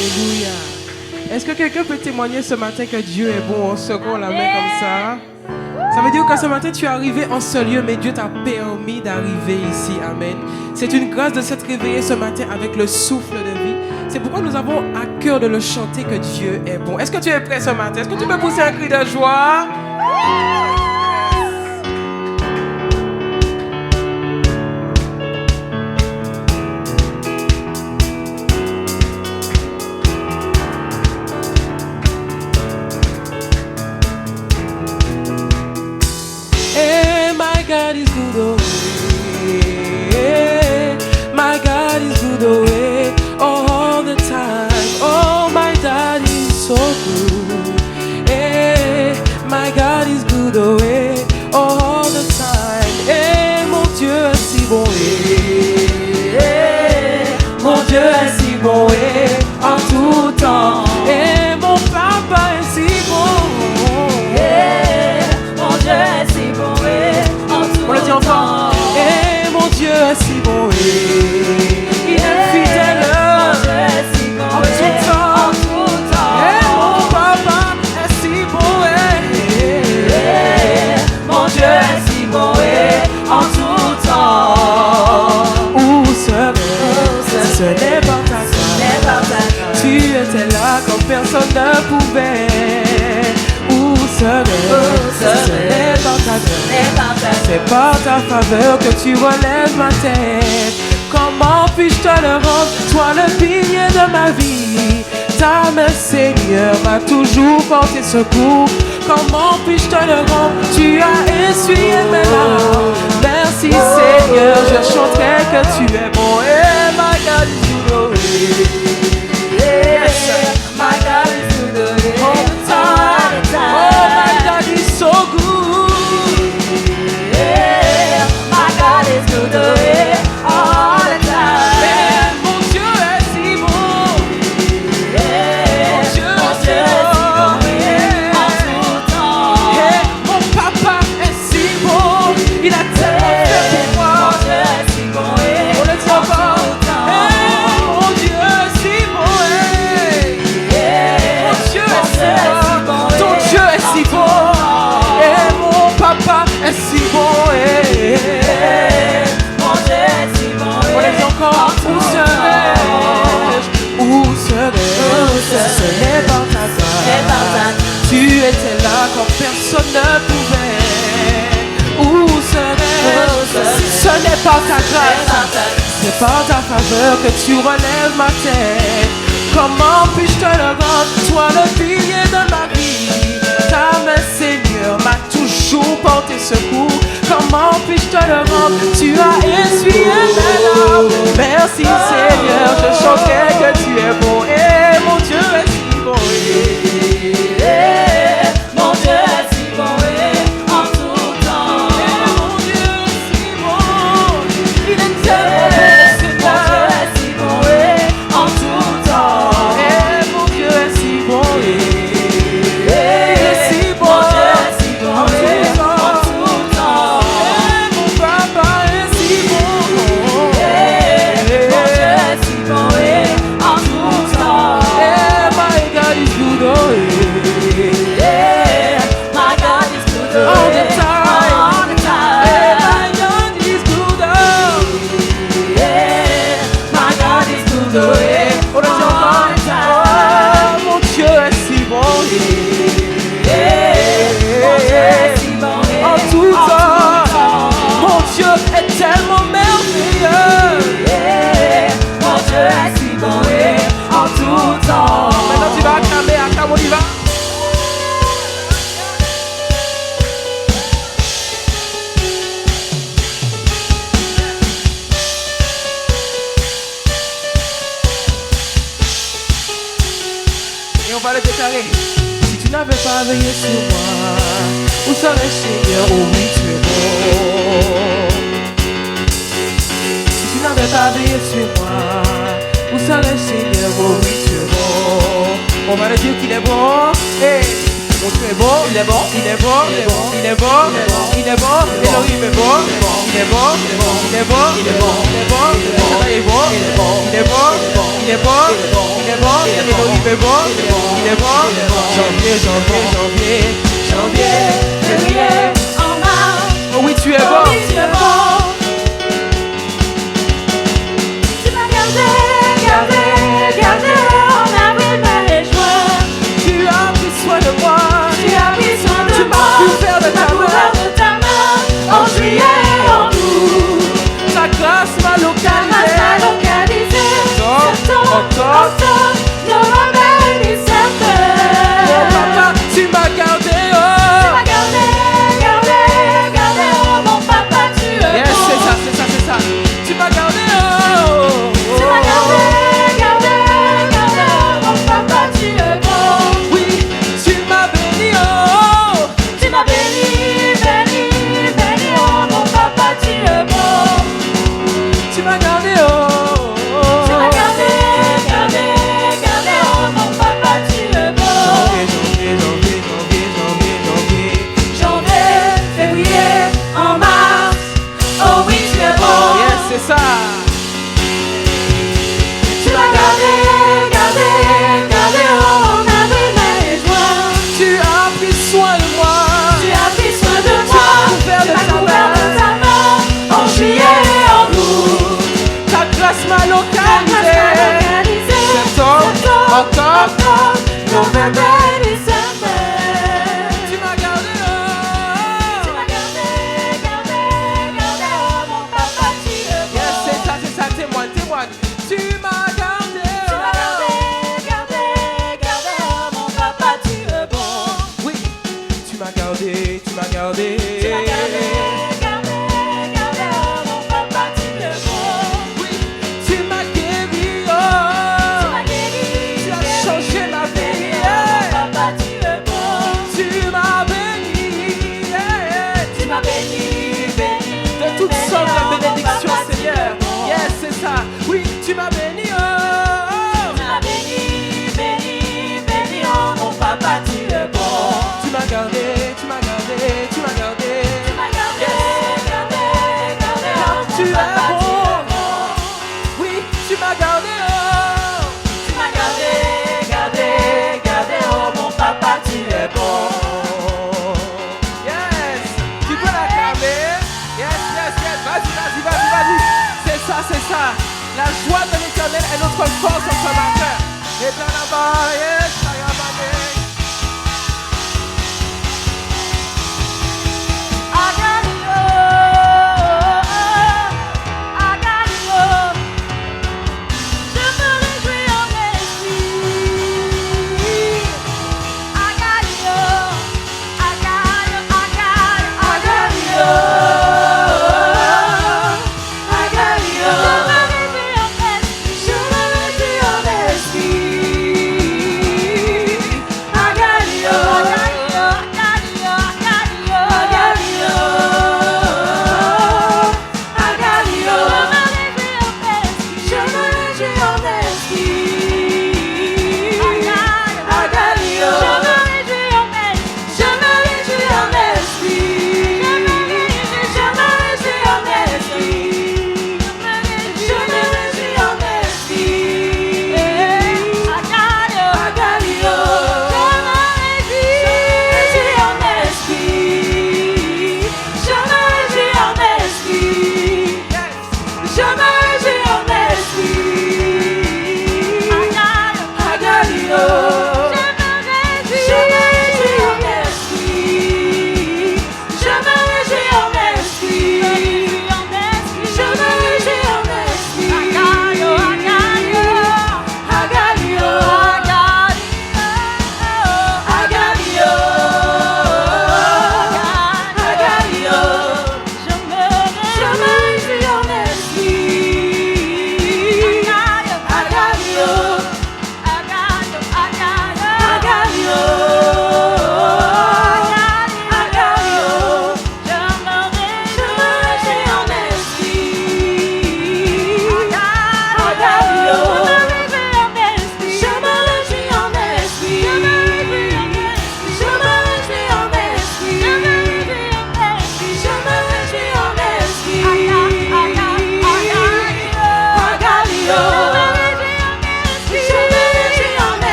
Alléluia. Est-ce que quelqu'un peut témoigner ce matin que Dieu est bon? On secoue la main comme ça. Ça veut dire que ce matin tu es arrivé en ce lieu, mais Dieu t'a permis d'arriver ici. Amen. C'est une grâce de s'être réveillé ce matin avec le souffle de vie. C'est pourquoi nous avons à cœur de le chanter que Dieu est bon. Est-ce que tu es prêt ce matin? Est-ce que tu peux pousser un cri de joie? God is good away. My God is good away all the time. Oh, my God is so good. Hey, my God is good away all the time. Hey, mon Dieu est si bon. Hey, mon Dieu est si bon. Hey, en tout temps. Hey, mon papa est si bon. Hey, mon Dieu est si bon. On le dit encore. Et mon Dieu est si bon. Il est fidèle. Mon Dieu est si bon. En tout temps. Et mon papa est si bon. Mon Dieu est si bon. En tout temps. Où serais-je? Ce n'est pas ta grâce. Tu étais là quand personne ne pouvait. Où serais-je? Ce n'est pas ta grâce. C'est par ta faveur que tu relèves ma tête. Comment puis-je te le rendre, toi le pilier de ma vie? Ta main, Seigneur, m'a toujours porté secours. Comment puis-je te le rendre? Tu as essuyé mes larmes. Merci Seigneur, je chanterai que tu es bon. Hey, my God is good away. Yes, my God is good away. All the time. Oh, my God is so good. Good away all the time. Yeah, mon Dieu est si bon. Yeah, mon Dieu est si bon. Yeah, en tout temps. Yeah, mon papa est si bon. Il a tellement fait pour moi. Mon Dieu est si bon. On le dit encore. Yeah, mon Dieu est si bon. Yeah, mon Dieu est si bon. Ton Dieu est si bon. Et mon papa est si bon. Encore, où serais-je? Où serais-je? Ce n'est pas ta grâce. Tu étais là quand personne ne pouvait. Où serais-je? Ce n'est pas ta grâce. C'est par ta faveur que tu relèves ma tête. Comment puis-je te le rendre, toi le pilier de ma vie? Ta main, Seigneur, m'a toujours porté secours. Comment puis-je te le rendre? Tu as essuyé mes larmes. Merci Seigneur, je chanterai que tu es bon. Et mon Dieu est si bon. Mon Dieu est si bon. En tout temps. Mon Dieu est si bon. Il est tellement bon. Mon Dieu est si bon. En tout temps. Et mon Dieu est si bon. Il est si bon. Mon Dieu est si bon. En tout temps. Et mon papa est si bon. Et on va le déclarer. Si tu n'avais pas veillé sur moi, où serais-je, Seigneur? Oh oui, tu es bon. Si tu n'avais pas veillé sur moi, où serais-je, Seigneur? Oh oui, tu es bon. On va le dire qu'il est bon. Hey. Mon Dieu est bon, il est bon, il est bon, il est bon, il est bon, il est bon, Elohim est bon, il est bon, il est bon, il est bon, il est bon, il est bon, il est bon, il est bon, il est bon, il est bon, il est bon, il est bon, janvier, février, en mars. Oh oui, tu es bon. Oh oui, tu es bon. Tu m'as gardé en avril, mai et juin. Tu as pris soin de moi. Tu as pris soin de moi. Tu m'as couvert de ta main. En juillet et en août. Ta grâce m'a localisé. Octobre, novembre, décembre. Oh papa, tu m'as gardé, oh. Tu m'as gardé, oh. Mon papa, tu es bon. Yes, c'est ça. Tu m'as gardé, oh. Tu m'as gardé, oh. Mon papa, tu es bon. Oui, tu m'as béni, oh. Tu m'as béni, oh. Mon papa, tu es bon. Tu m'as gardé, oh. Tu m'as gardé, oh. Mon papa, tu es bon. Janvier, février, en mars. Oh oui, tu es bon. Yes, c'est ça. Tu m'as gardé, oh. En avril, mai et juin. Tu as pris soin de moi. Tu as pris soin de moi. Tu m'as couvert de ta main. En juillet et en août. Ta grâce m'a localisé. Septembre, octobre, novembre, décembre. Tu m'as gardé, oh. Tu m'as gardé, oh. Mon papa, tu es bon. Yes, c'est ça, témoigne. Tu m'as gardé, oh. Mon papa, tu es bon. Oui, tu m'as gardé. Tu m'as gardé, mon papa, tu es bon. Oui, tu m'as guéri, oh. Tu as changé ma vie, mon papa, tu es bon. Tu m'as béni, tu m'as béni de toutes sortes de bénédictions, Seigneur. Yes, c'est ça. Oui, tu m'as béni, oh. Tu m'as béni, oh. Mon papa, tu es bon. Tu m'as gardé. Tu es bon. Oui, tu m'as gardé, oh. Tu m'as gardé, oh. Mon papa, tu es bon. Yes, tu peux l'acclamer. Yes. Vas-y. C'est ça. La joie de l'Éternel est notre force en ce matin. Et bien là-bas, yes,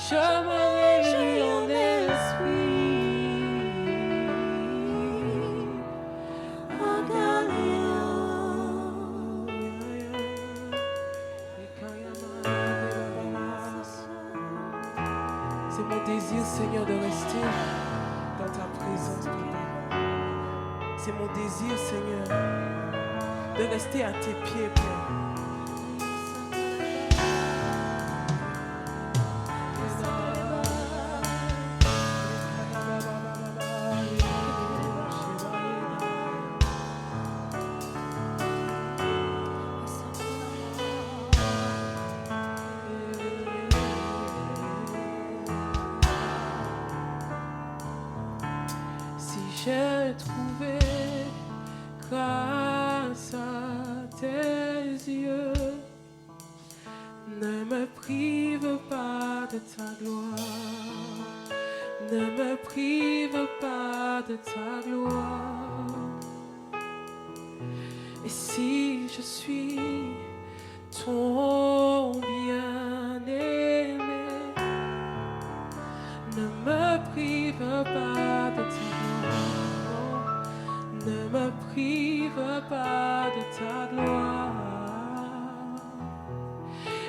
Je me réjouis en esprit. C'est mon désir, Seigneur, de rester dans ta présence, Papa. C'est mon désir, Seigneur, de rester à tes pieds, Père. J'ai trouvé grâce à tes yeux. Ne me prive pas de ta gloire. Ne me prive pas de ta gloire. Et si je suis ton bien-aimé, ne me prive pas de ta gloire. Ne me prive pas de ta gloire.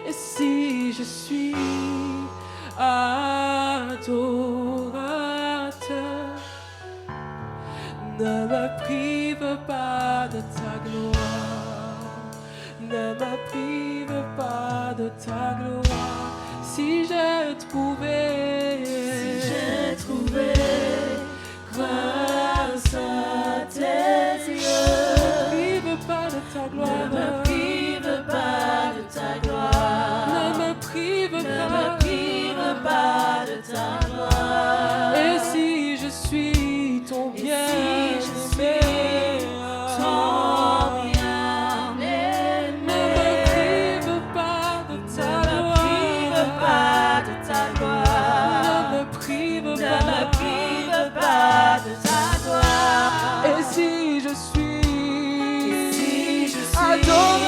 Et si je suis adorateur, ne me prive pas de ta gloire. Ne me prive pas de ta gloire. Si j'ai trouvé grâce à tes yeux, ne me prive pas de ta gloire. Ne me prive pas de ta gloire. Ne me prive pas de ta gloire. Et si je suis ton bien-aimé, ne me prive pas de ta gloire. Ne me prive pas de ta gloire. Et si je suis adorateur,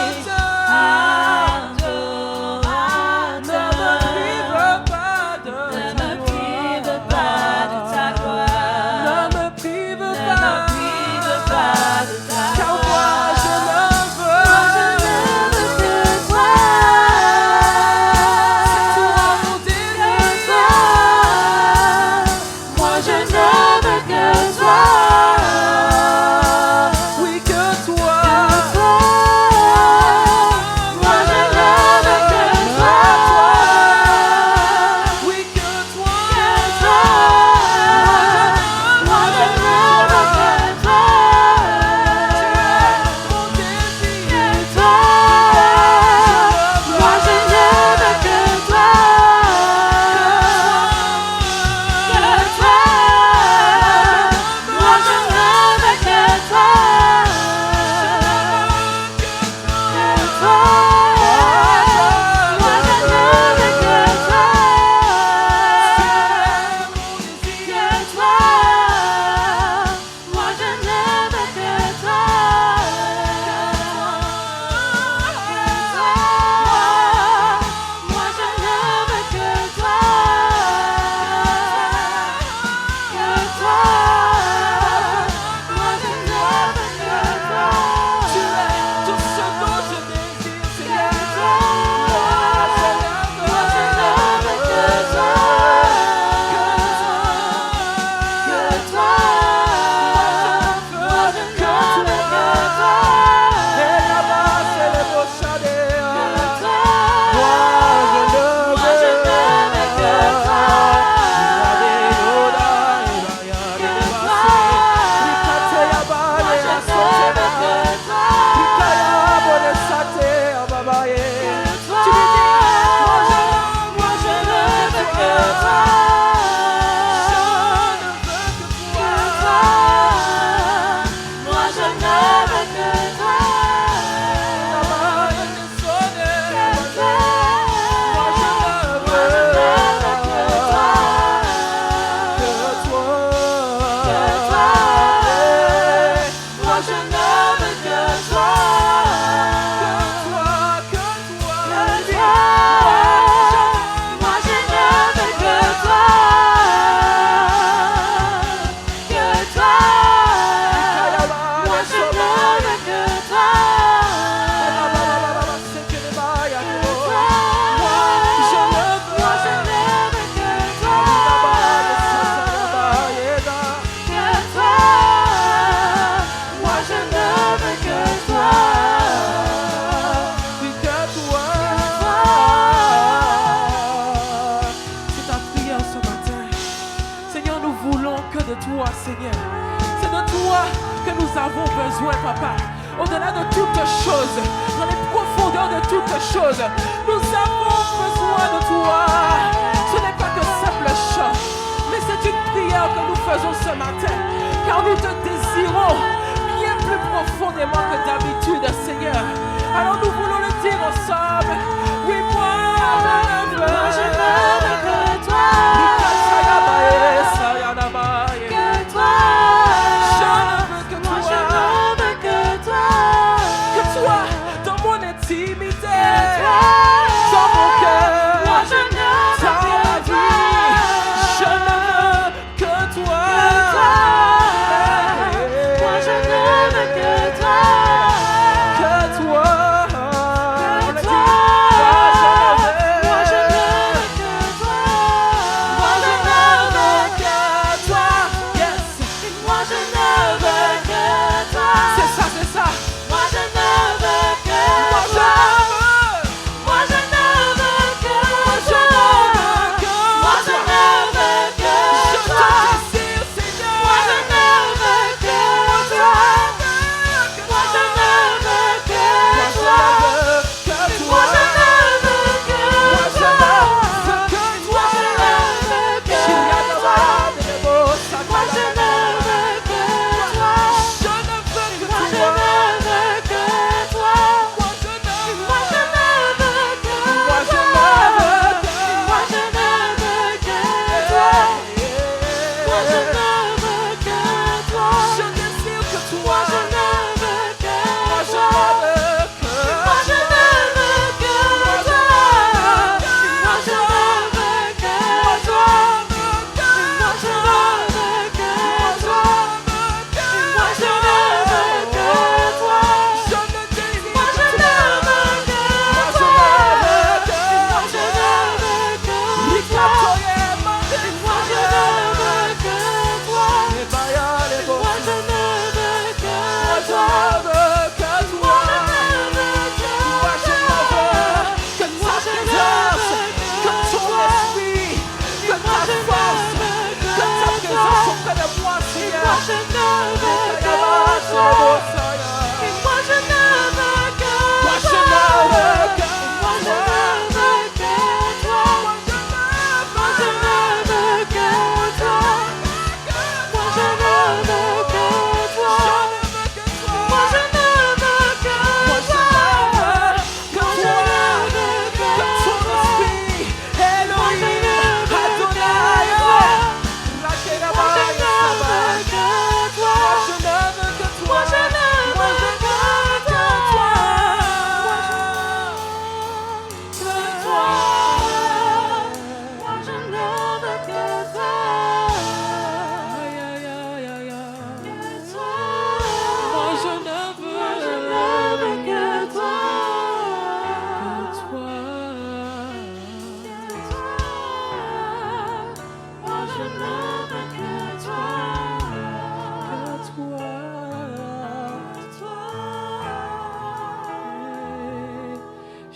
avons besoin, Papa. Au-delà de toutes choses, dans les profondeurs de toutes choses, nous avons besoin de toi. Ce n'est pas que simple chant, mais c'est une prière que nous faisons ce matin, car nous te désirons bien plus profondément que d'habitude, Seigneur. Alors nous voulons le dire ensemble. Oui, moi je veux que toi. Que toi. Je ne veux que toi. Je ne veux que toi. Que toi dans mon intimité. Dans mon cœur. Moi je ne veux que toi. Je ne veux que toi. Moi je ne veux que toi. Que toi.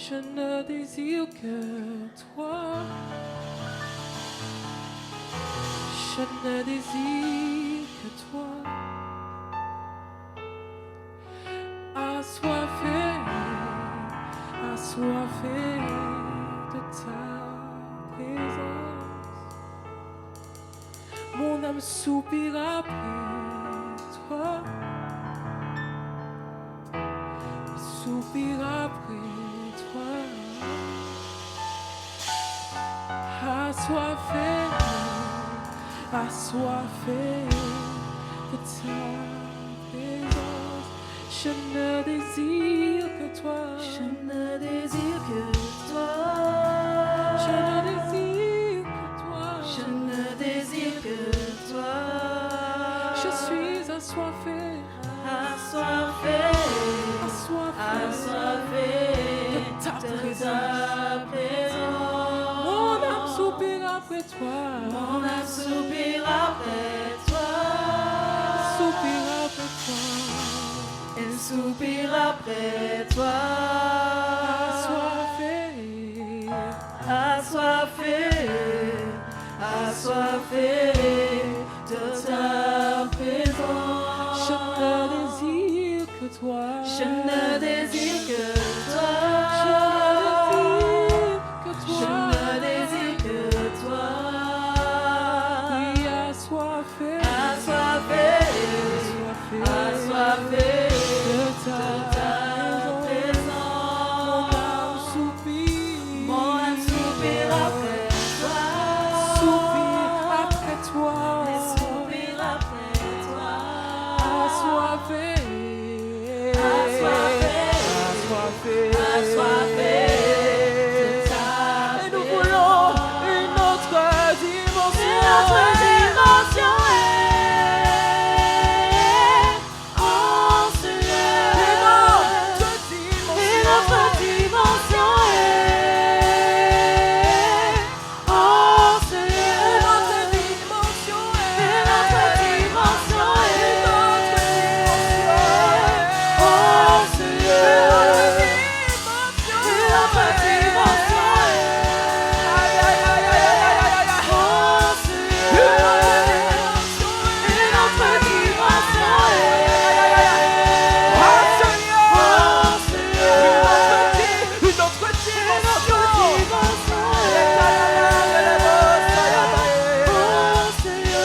Je ne désire que toi. Je ne désire que toi. Assoiffé de ta présence. Mon âme soupire après toi. Soupire après toi. Assoiffé de ta présence. Je ne désire que toi. Je ne désire que toi. Je ne désire que toi. Je ne désire que toi. Je suis assoiffé. Assoiffé. Assoiffé de ta présence. Mon âme soupire après toi. Mon âme soupire après toi. Soupire après toi. Elle soupire après toi. Assoiffé de ta présence. Je ne toi. Je ne désire que toi. Je ne désire que toi. Oui, assoiffé, Assoiffé de ta présence. Mon âme soupire après toi. soupire après toi. Et soupire après toi. Assoiffé, Assoiffé de ta et nous présence. voulons une autre dimension. Une autre dimension en ce lieu. Une autre dimension en ce lieu.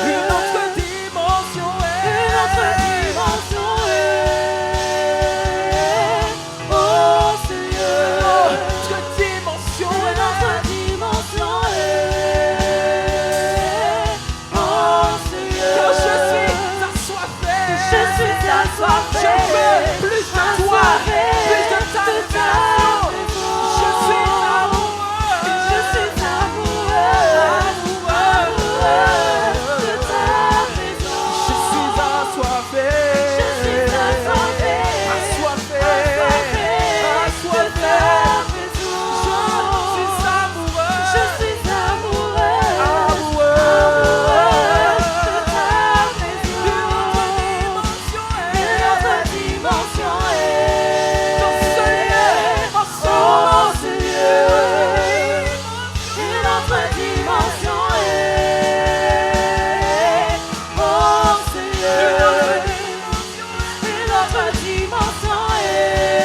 Une autre dimension en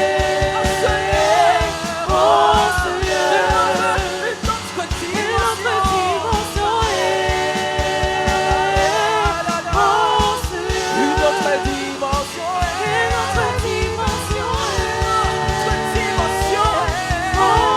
ce lieu.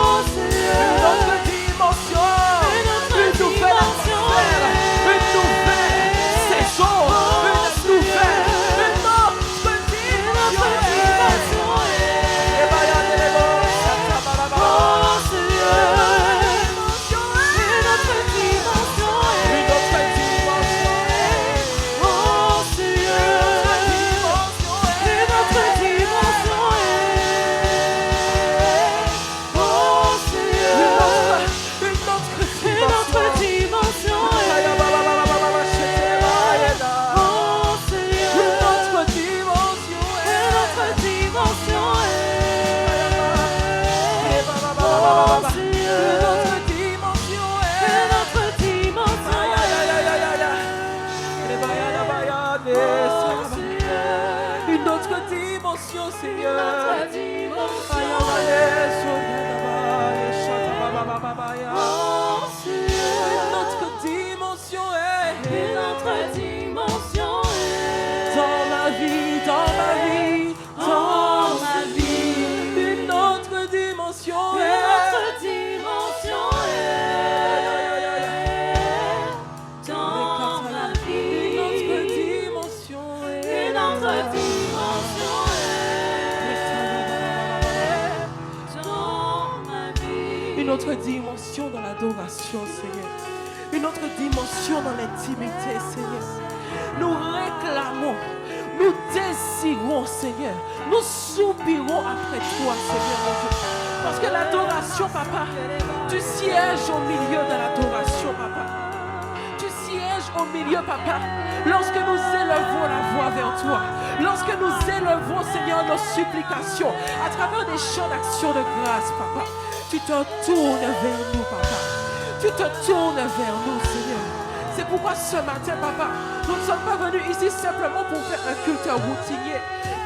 Une autre dimension Une autre dimension dans l'adoration, Seigneur. Une autre dimension dans l'intimité, Seigneur. Nous réclamons, nous désirons, Seigneur. Nous soupirons après toi, Seigneur mon Dieu. Parce que l'adoration, Papa, tu sièges au milieu de l'adoration, Papa. Tu sièges au milieu, Papa, lorsque nous élevons la voix vers toi. Lorsque nous élevons, Seigneur, nos supplications à travers des chants d'action de grâce, Papa. Tu te tournes vers nous, Papa. Tu te tournes vers nous, Seigneur. C'est pourquoi ce matin, Papa, nous ne sommes pas venus ici simplement pour faire un culte routinier,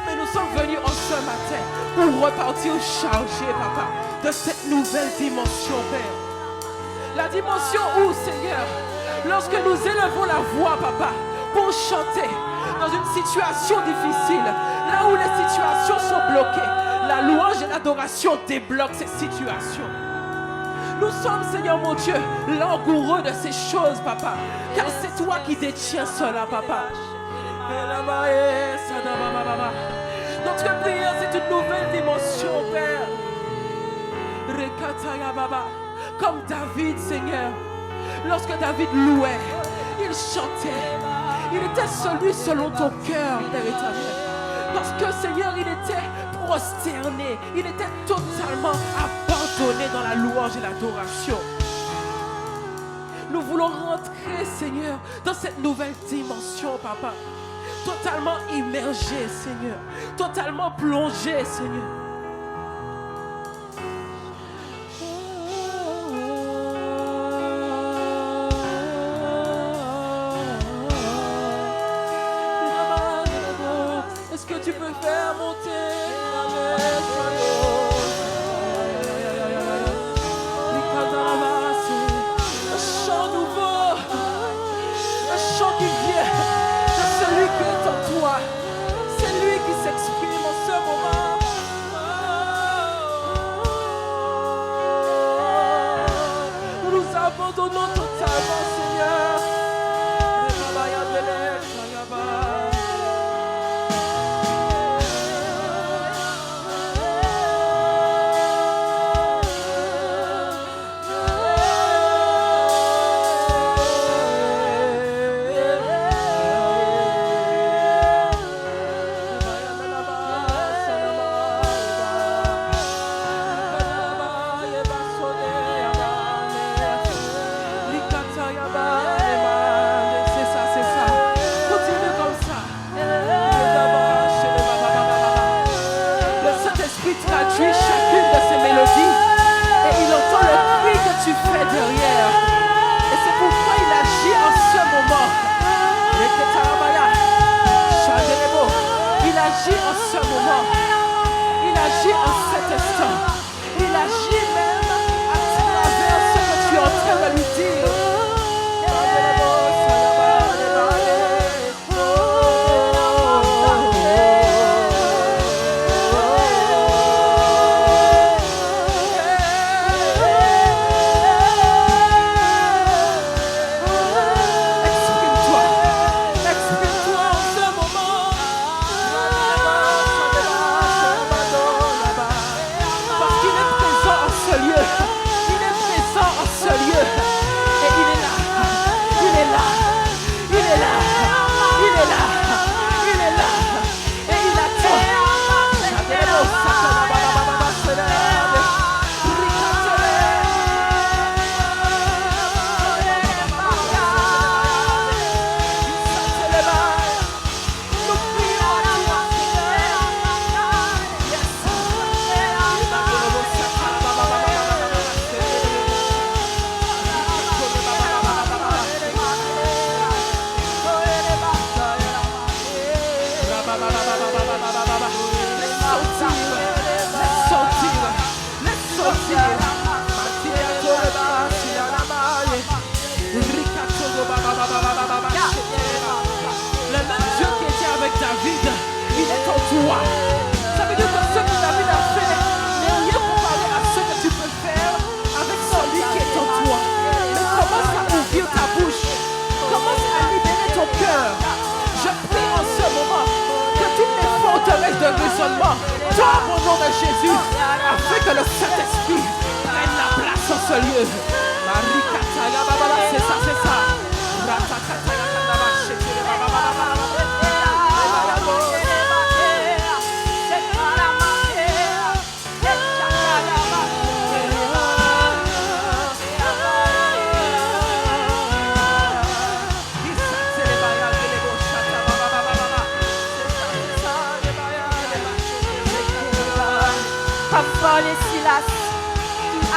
mais nous sommes venus en ce matin pour repartir chargés, papa, de cette nouvelle dimension, Père. La dimension où, Seigneur, lorsque nous élevons la voix, papa, pour chanter dans une situation difficile, là où les situations sont bloquées, la louange et l'adoration débloquent ces situations. Nous sommes, Seigneur mon Dieu, langoureux de ces choses, papa, car c'est toi qui détiens cela, papa. Notre prière, c'est une nouvelle dimension, Père. Comme David, Seigneur, lorsque David louait, il chantait. Il était celui selon ton cœur, Père éternel. Parce que, Seigneur, il était prosterné. Il était totalement abandonné dans la louange et l'adoration. Nous voulons rentrer, Seigneur, dans cette nouvelle dimension, papa. Totalement immergé, Seigneur. Totalement plongé, Seigneur. Est-ce que tu peux faire monter un chant nouveau, un chant qui vient de celui qui est en toi. C'est lui qui s'exprime en ce moment. Nous nous abandonnons totalement, Seigneur.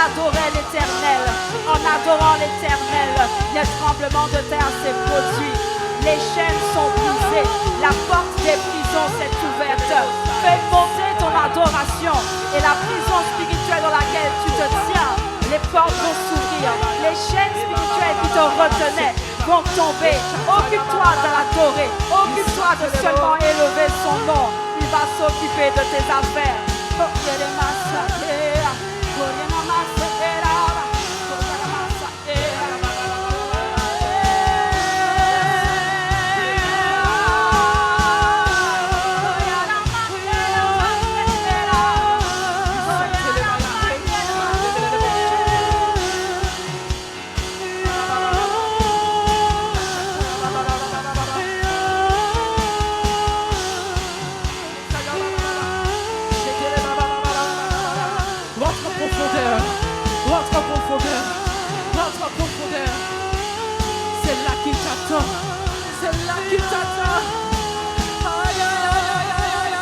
Adorait l'Éternel. En adorant l'Éternel, le tremblement de terre s'est produit. Les chaînes sont brisées. La porte des prisons s'est ouverte. Fais monter ton adoration et la prison spirituelle dans laquelle tu te tiens. Les portes vont s'ouvrir. Les chaînes spirituelles qui te retenaient vont tomber. Occupe-toi de l'adorer. Occupe-toi de seulement élever son nom. Il va s'occuper de tes affaires. Rentre en profondeur. C'est là qu'il t'attend. C'est là qu'il t'attend. Aïe, aïe, aïe, aïe, aïe,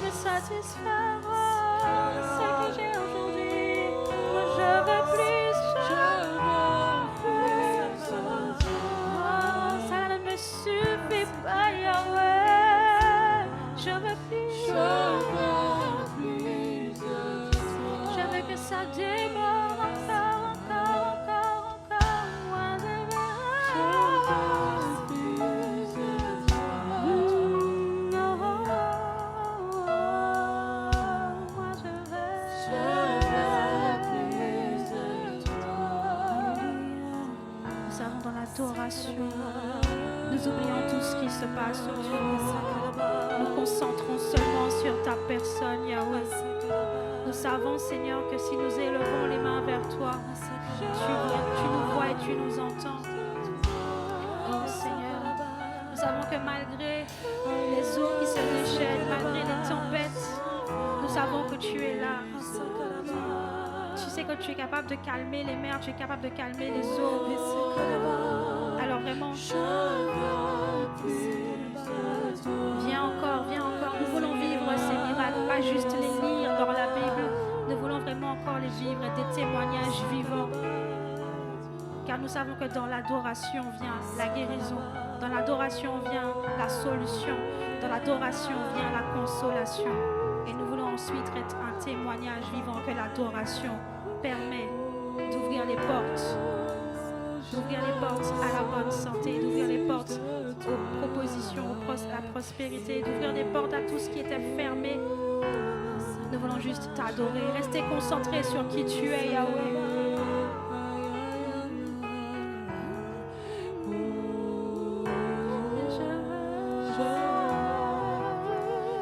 me satisfera ce que j'ai aujourd'hui. Moi je veux plus, oh, ça ne me suffit pas, Yahweh. Je veux plus, je veux que ça déborde encore, moi je veux. Nous oublions tout ce qui se passe autour de nous. Nous concentrons seulement sur ta personne, Yahweh. Nous savons, Seigneur, que si nous élevons les mains vers toi, tu nous vois et tu nous entends. Oh Seigneur, nous savons que malgré les eaux qui se déchaînent, malgré les tempêtes, nous savons que tu es là. Tu sais que tu es capable de calmer les mers, tu es capable de calmer les eaux. Alors vraiment, viens encore, nous voulons vivre ces miracles, pas juste les lire dans la Bible, nous voulons vraiment encore les vivre, des témoignages vivants. Car nous savons que dans l'adoration vient la guérison, dans l'adoration vient la solution, dans l'adoration vient la consolation. Et nous voulons ensuite être un témoignage vivant que l'adoration permet d'ouvrir les portes. D'ouvrir les portes à la bonne santé, d'ouvrir les portes aux propositions, à la prospérité, d'ouvrir les portes à tout ce qui était fermé. Nous voulons juste t'adorer, rester concentrés sur qui tu es, Yahweh.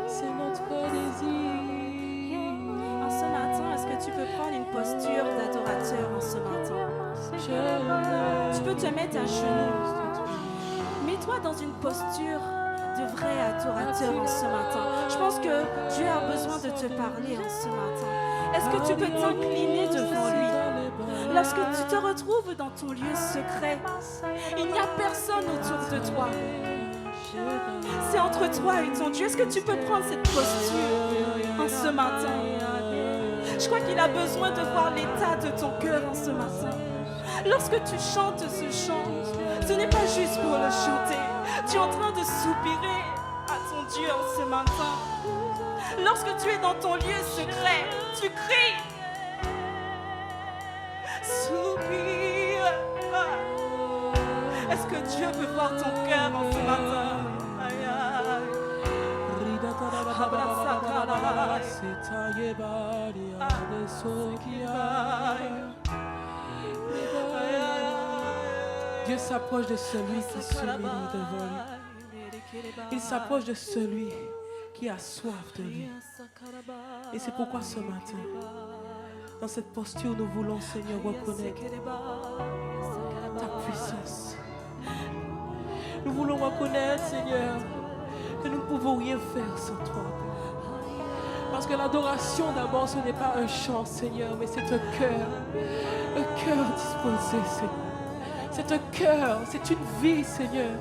C'est notre désir. En ce matin, est-ce que tu peux prendre une posture d'adorateur en ce matin? Tu peux te mettre à genoux. Mets-toi dans une posture de vrai adorateur en ce matin. Je pense que Dieu a besoin de te parler en ce matin. Est-ce que tu peux t'incliner devant lui? Lorsque tu te retrouves dans ton lieu secret, il n'y a personne autour de toi. C'est entre toi et ton Dieu. Est-ce que tu peux prendre cette posture en ce matin? Je crois qu'il a besoin de voir l'état de ton cœur en ce matin. Lorsque tu chantes ce chant, ce n'est pas juste pour le chanter. Tu es en train de soupirer à ton Dieu en ce matin. Lorsque tu es dans ton lieu secret, tu cries. Soupire. Est-ce que Dieu veut voir ton cœur en ce matin? Aïe, aïe. Dieu s'approche de celui qui s'humilie devant lui. Il s'approche de celui qui a soif de lui. Et c'est pourquoi ce matin, dans cette posture, nous voulons, Seigneur, reconnaître ta puissance. Nous voulons reconnaître, Seigneur, que nous ne pouvons rien faire sans toi. Parce que l'adoration, d'abord, ce n'est pas un chant, Seigneur, mais c'est un cœur disposé, Seigneur. C'est un cœur, c'est une vie, Seigneur.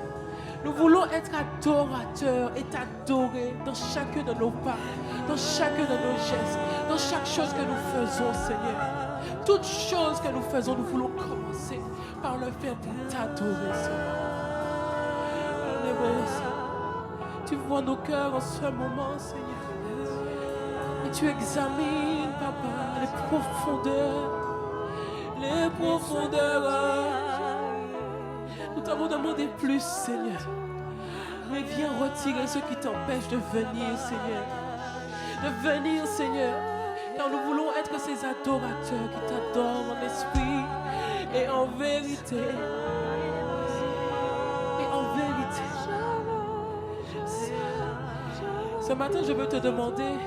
Nous voulons être adorateurs et t'adorer dans chacun de nos pas, dans chacun de nos gestes, dans chaque chose que nous faisons, Seigneur. Toute chose que nous faisons, nous voulons commencer par le faire pour t'adorer, Seigneur. Tu vois nos cœurs en ce moment, Seigneur. Et tu examines, Papa, les profondeurs. Nous t'avons demandé plus, Seigneur. Mais viens retirer ce qui t'empêche de venir, Seigneur. De venir, Seigneur. Car nous voulons être ces adorateurs qui t'adorent en esprit et en vérité. Et en vérité. Ce matin, je veux te demander,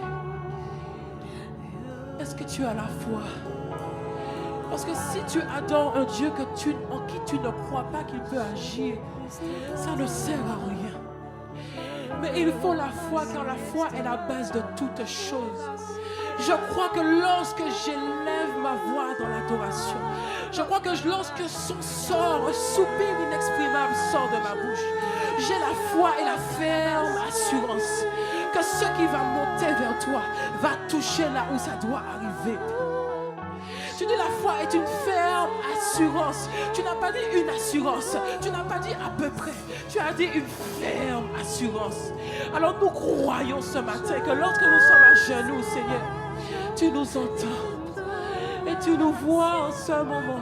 est-ce que tu as la foi? Parce que si tu adores un Dieu en qui tu ne crois pas qu'il peut agir, ça ne sert à rien. Mais il faut la foi, car la foi est la base de toutes choses. Je crois que lorsque j'élève ma voix dans l'adoration, je crois que lorsque son sort, un soupir inexprimable sort de ma bouche, j'ai la foi et la ferme assurance que ce qui va monter vers toi va toucher là où ça doit arriver. Tu dis la foi est une ferme assurance. Tu n'as pas dit une assurance. Tu n'as pas dit à peu près. Tu as dit une ferme assurance. Alors nous croyons ce matin que lorsque nous sommes à genoux, Seigneur, tu nous entends et tu nous vois en ce moment.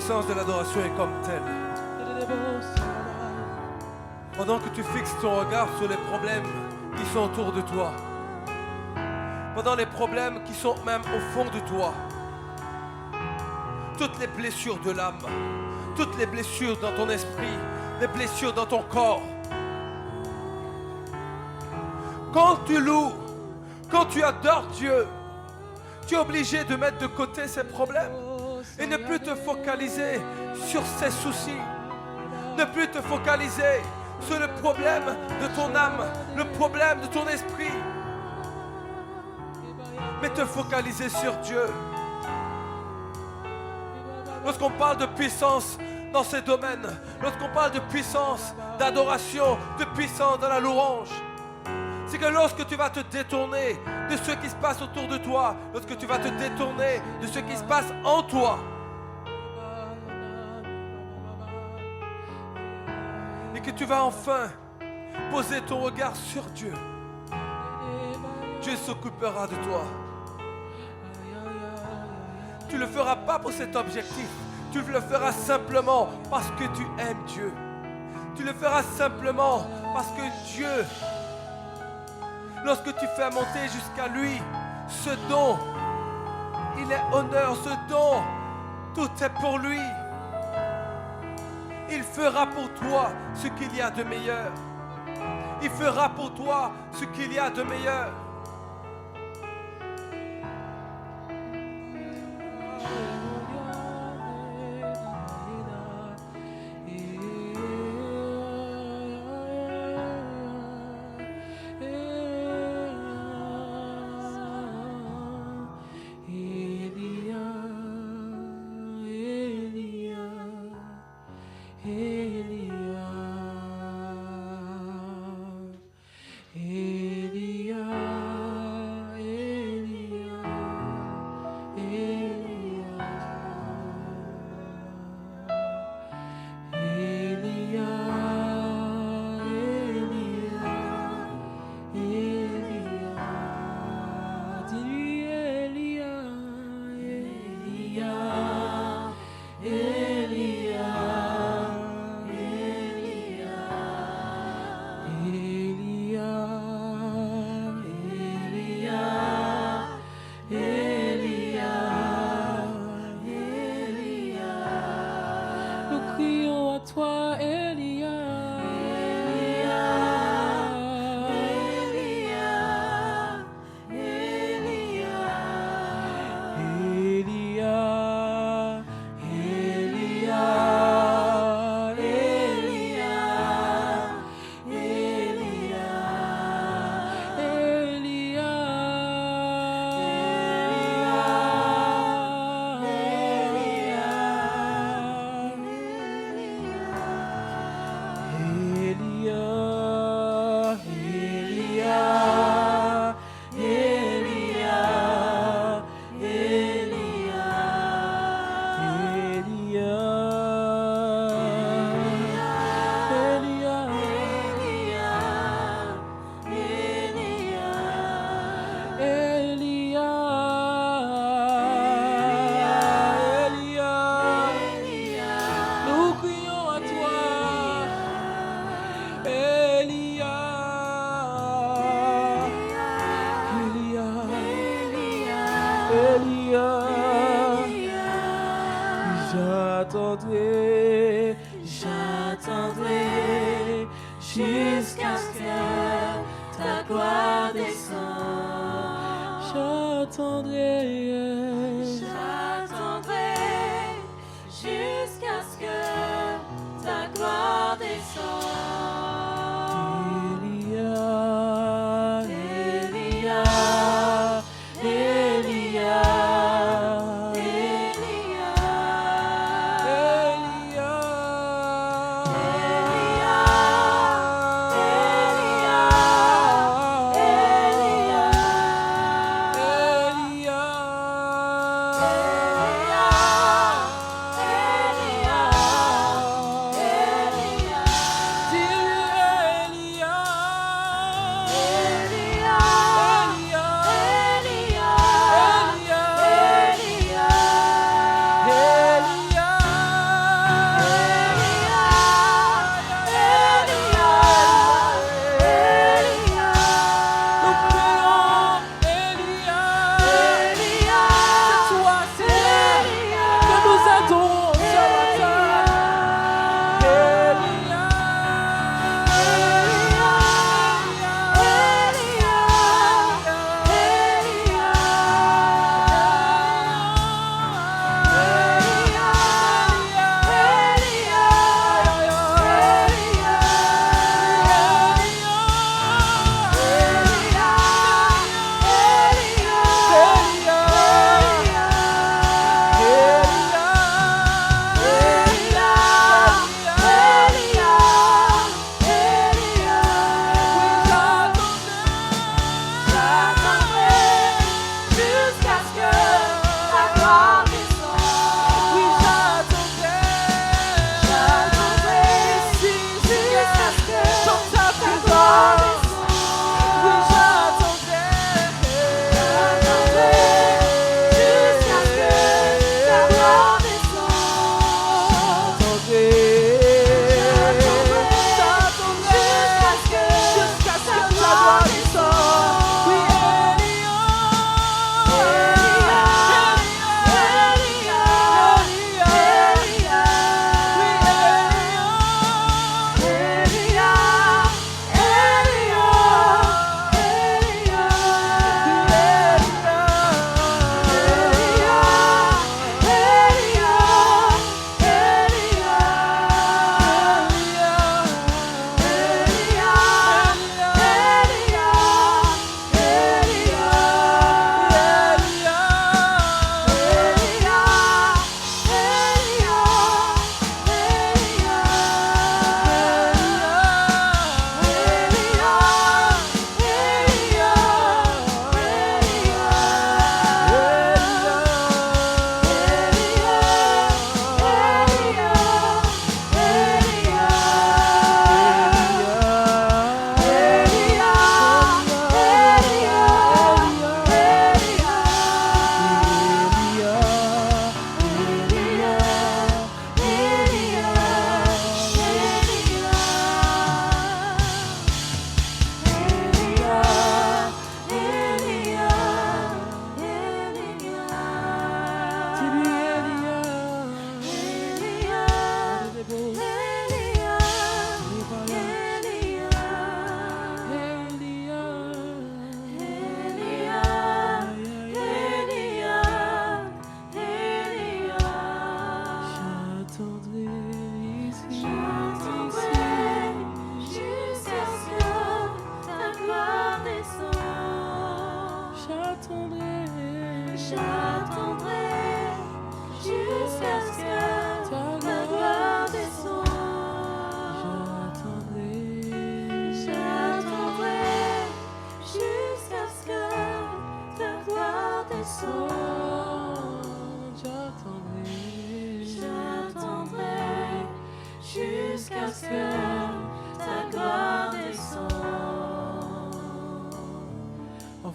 puissance de l'adoration est comme telle. Pendant que tu fixes ton regard sur les problèmes qui sont autour de toi, pendant les problèmes qui sont même au fond de toi, toutes les blessures de l'âme, toutes les blessures dans ton esprit, les blessures dans ton corps, quand tu loues, quand tu adores Dieu, tu es obligé de mettre de côté ces problèmes et ne plus te focaliser sur ces soucis, ne plus te focaliser sur le problème de ton âme, le problème de ton esprit, mais te focaliser sur Dieu. Lorsqu'on parle de puissance dans ces domaines, lorsqu'on parle de puissance d'adoration, de puissance dans la louange, c'est que lorsque tu vas te détourner de ce qui se passe autour de toi, lorsque tu vas te détourner de ce qui se passe en toi, et que tu vas enfin poser ton regard sur Dieu, Dieu s'occupera de toi. Tu ne le feras pas pour cet objectif, tu le feras simplement parce que tu aimes Dieu. Tu le feras simplement parce que Dieu, lorsque tu fais monter jusqu'à lui ce don, il est honneur, ce don, tout est pour lui. Il fera pour toi ce qu'il y a de meilleur. Il fera pour toi ce qu'il y a de meilleur. J'attendrai jusqu'à ce que ta gloire descende. J'attendrai jusqu'à ce que ta gloire descende. Elia, Elia,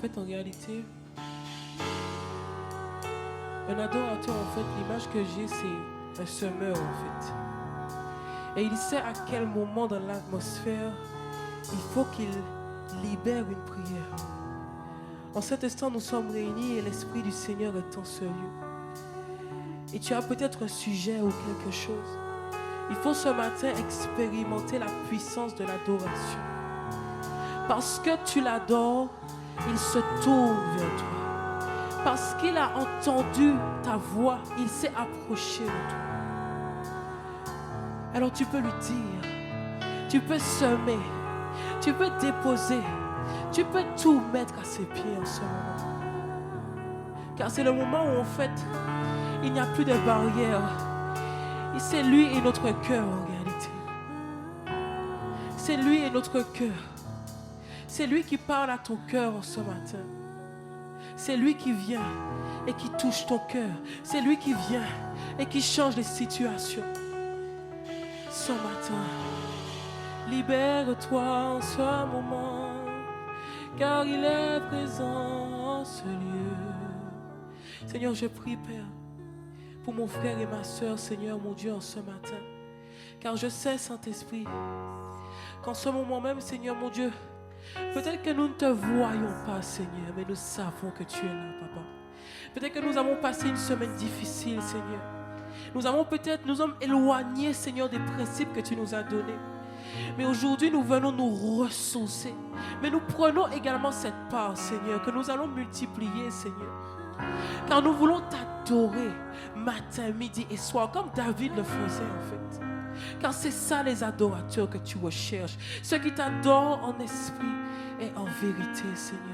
fait, en réalité, un adorateur, en fait, l'image que j'ai, c'est un semeur, en fait. Et il sait à quel moment dans l'atmosphère, il faut qu'il libère une prière. En cet instant, nous sommes réunis et l'Esprit du Seigneur est en ce lieu. Et tu as peut-être un sujet ou quelque chose. Il faut ce matin expérimenter la puissance de l'adoration. Parce que tu l'adores, il se tourne vers toi. Parce qu'il a entendu ta voix, il s'est approché de toi. Alors tu peux lui dire, tu peux semer, tu peux déposer, tu peux tout mettre à ses pieds en ce moment. Car c'est le moment où en fait, il n'y a plus de barrière. Et c'est lui et notre cœur en réalité. C'est lui et notre cœur. C'est lui qui parle à ton cœur ce matin. C'est lui qui vient et qui touche ton cœur. C'est lui qui vient et qui change les situations. Ce matin, libère-toi en ce moment, car il est présent en ce lieu. Seigneur, je prie, Père, pour mon frère et ma soeur, Seigneur, mon Dieu, en ce matin. Car je sais, Saint-Esprit, qu'en ce moment même, Seigneur, mon Dieu, peut-être que nous ne te voyons pas, Seigneur, mais nous savons que tu es là, Papa. Peut-être que nous avons passé une semaine difficile, Seigneur. Nous sommes éloignés, Seigneur, des principes que tu nous as donnés. Mais aujourd'hui, nous venons nous ressourcer. Mais nous prenons également cette part, Seigneur, que nous allons multiplier, Seigneur. Car nous voulons t'adorer matin, midi et soir, comme David le faisait en fait. Car c'est ça les adorateurs que tu recherches. Ceux qui t'adorent en esprit et en vérité, Seigneur.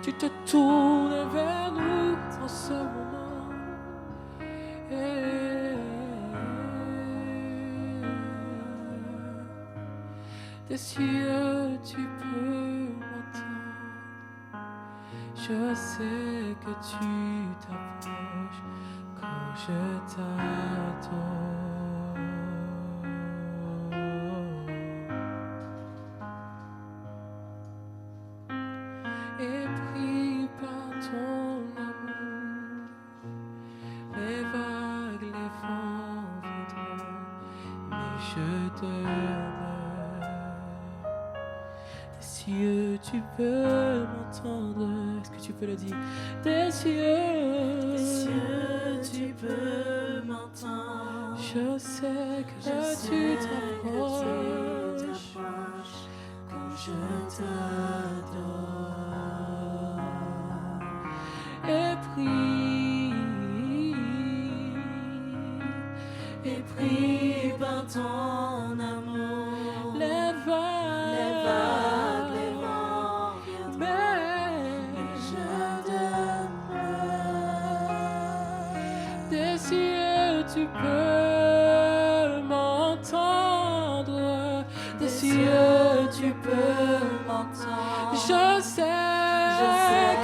Tu te tournes vers nous en ce moment. Des cieux, tu peux m'entendre. Je sais que tu t'approches quand je t'adore. Et pris par ton amour, les vagues, les vents viendront, mais je demeure. Des cieux, tu peux m'entendre. Est-ce que tu peux le dire? Des cieux, tu peux m'entendre. Je sais que tu t'approches quand je t'adore. Et pris par ton amour, les vagues, les vents viendront, mais je demeure. des cieux tu peux m'entendre, des cieux tu peux m'entendre. Je sais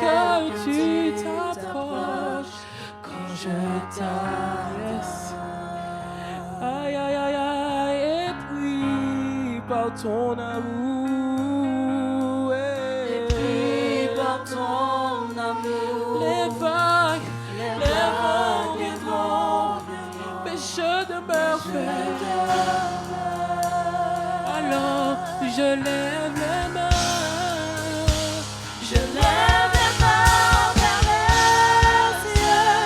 que tu t'approches quand je t'adresse. Aïe, aïe, aïe, aïe, et puis par ton amour. Et puis par ton amour, Les vagues, les vents viendront, mais je demeure ferme. Alors je lève les mains. je lève les mains vers les cieux,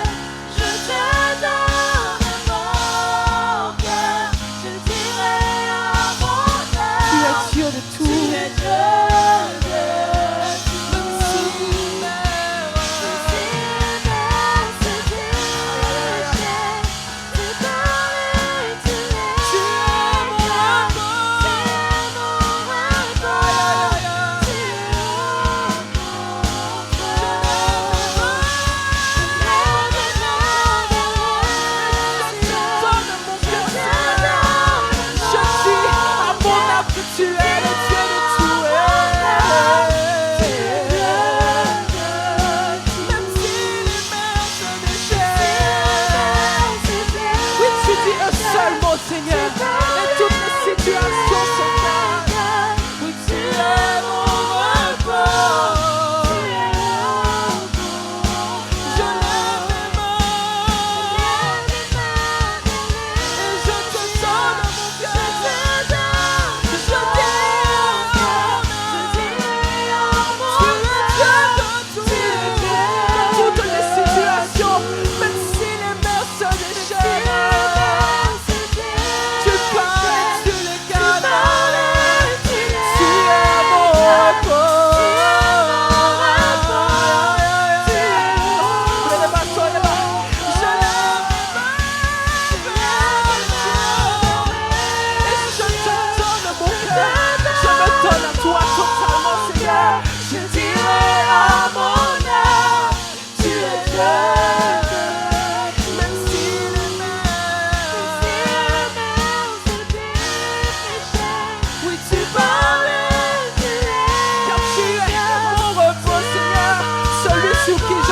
je te donne mon cœur, je dirai à mon âme, Tu es Dieu de tu tout. es Dieu de tout. Même si Tu es mon amour,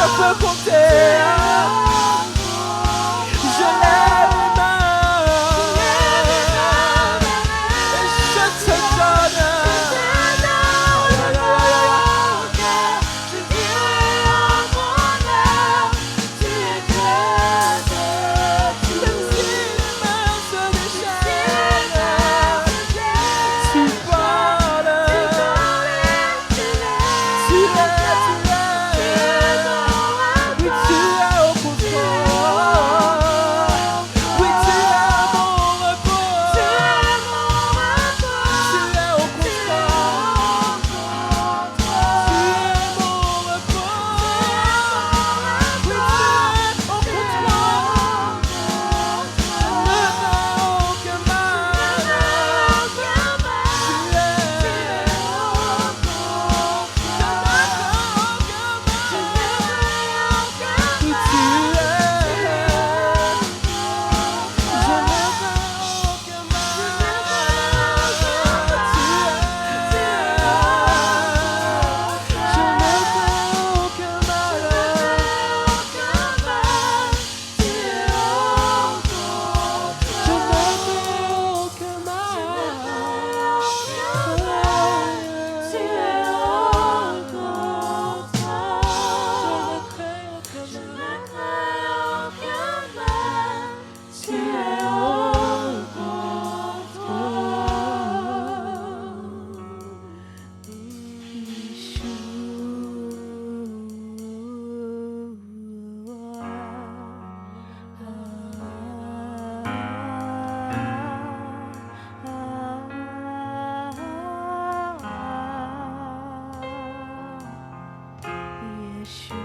je peux compter. Je lève les mains et je te donne. Yeshua.